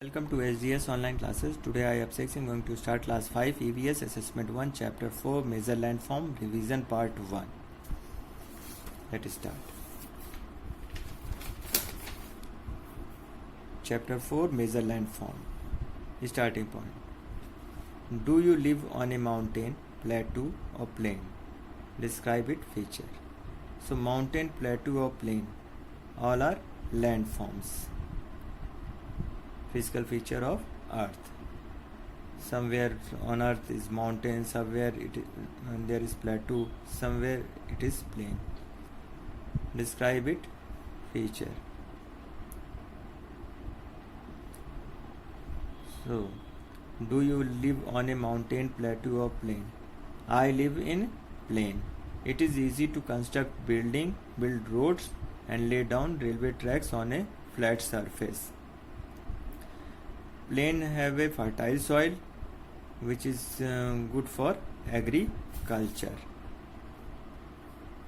Welcome to SDS online classes. Today I am going to start class 5 EVS assessment 1 chapter 4 major landform revision part 1. Let us start. Chapter 4 major landform. Starting point. Do you live on a mountain, plateau or plain? Describe it feature. So mountain, plateau or plain all are landforms. Physical feature of earth. Somewhere on earth is mountain, somewhere there is plateau, somewhere it is plain. Describe it feature. So do you live on a mountain, plateau or plain? I live in plain. It is easy to construct build roads and lay down railway tracks on a flat surface. Plain have a fertile soil which is good for agriculture.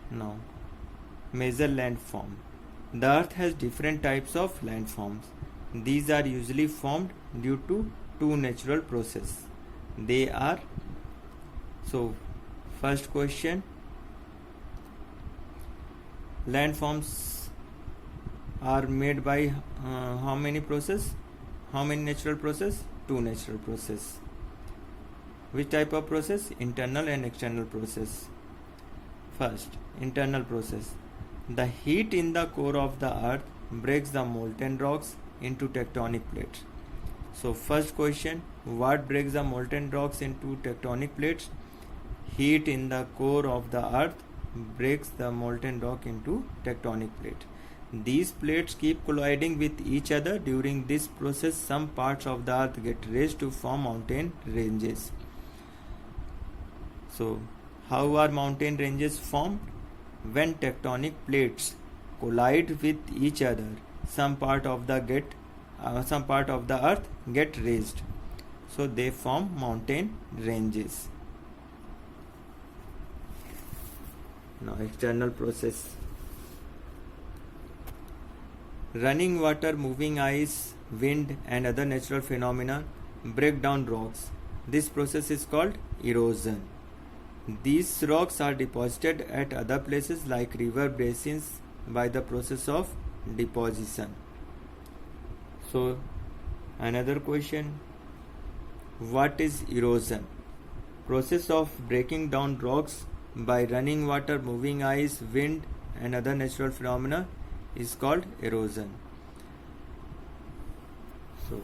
Now, major landform. The earth has different types of landforms. These are usually formed due to two natural processes. They are, so first question, landforms are made by how many processes? How many natural process? Two natural process. Which type of process? Internal and external process. First, internal process. The heat in the core of the earth breaks the molten rocks into tectonic plates. So first question, what breaks the molten rocks into tectonic plates? Heat in the core of the earth breaks the molten rock into tectonic plate. These plates keep colliding with each other. During this process, some parts of the earth get raised to form mountain ranges. So, how are mountain ranges formed? When tectonic plates collide with each other, some part of the earth get raised. So, they form mountain ranges. Now, external process. Running water, moving ice, wind and other natural phenomena break down rocks. This process is called erosion. These rocks are deposited at other places like river basins by the process of deposition. So, another question, what is erosion? Process of breaking down rocks by running water, moving ice, wind and other natural phenomena is called erosion. So,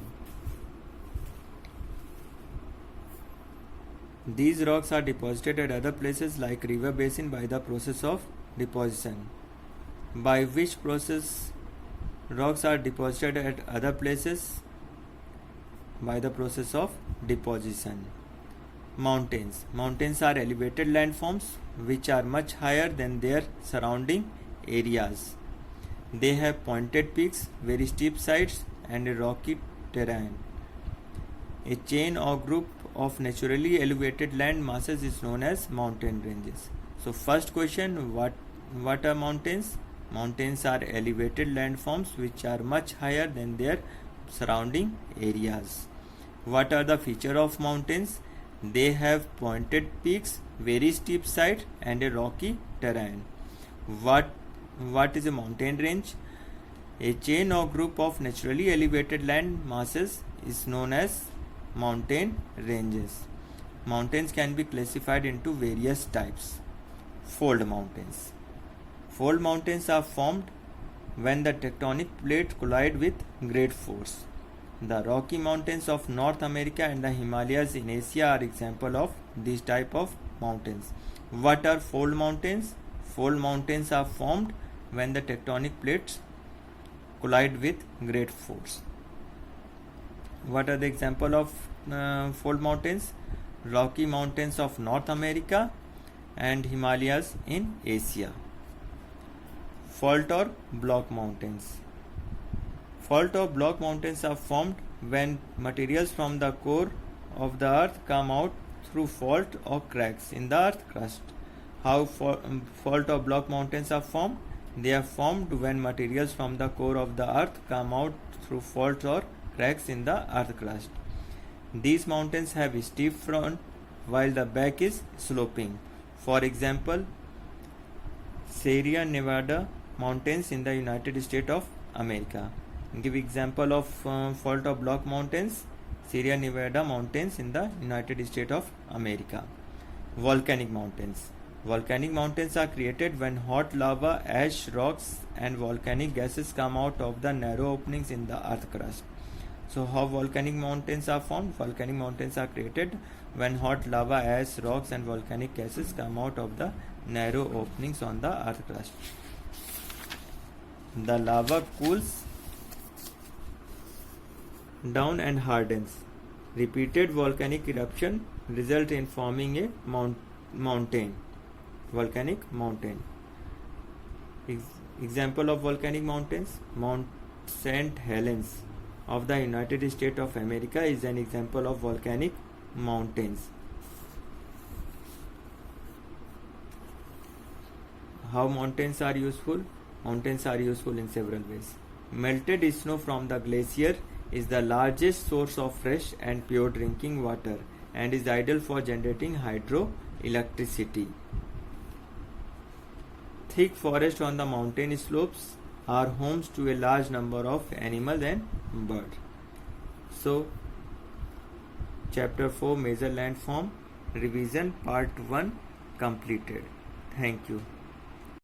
these rocks are deposited at other places like river basin by the process of deposition. By which process rocks are deposited at other places? By the process of deposition. Mountains. Mountains are elevated landforms which are much higher than their surrounding areas. They have pointed peaks, very steep sides and a rocky terrain. A chain or group of naturally elevated land masses is known as mountain ranges. So first question, what are mountains? Mountains are elevated landforms which are much higher than their surrounding areas. What are the features of mountains? They have pointed peaks, very steep sides and a rocky terrain. What is a mountain range? A chain or group of naturally elevated land masses is known as mountain ranges. Mountains can be classified into various types. Fold mountains. Fold mountains are formed when the tectonic plates collide with great force. The Rocky Mountains of North America and the Himalayas in Asia are examples of this type of mountains. What are fold mountains? Fold mountains are formed when the tectonic plates collide with great force. What are the examples of fold mountains? Rocky Mountains of North America and Himalayas in Asia. Fault or block mountains. Fault or block mountains are formed when materials from the core of the earth come out through fault or cracks in the earth crust. How fault or block mountains are formed? They are formed when materials from the core of the earth come out through faults or cracks in the earth crust. These mountains have a steep front while the back is sloping. For example, Sierra Nevada mountains in the United States of America. Give example of fault of block mountains. Sierra Nevada mountains in the United States of America. Volcanic mountains. Volcanic mountains are created when hot lava, ash, rocks and volcanic gases come out of the narrow openings in the earth crust. So how volcanic mountains are formed? Volcanic mountains are created when hot lava, ash, rocks and volcanic gases come out of the narrow openings on the earth crust. The lava cools down and hardens. Repeated volcanic eruption result in forming a mountain. Volcanic mountain. Example of volcanic mountains: Mount St. Helens of the United States of America is an example of volcanic mountains. How mountains are useful? Mountains are useful in several ways. Melted snow from the glacier is the largest source of fresh and pure drinking water and is ideal for generating hydroelectricity. Thick forests on the mountain slopes are homes to a large number of animals and birds. So, Chapter 4 Major Landform Revision Part 1 completed. Thank you.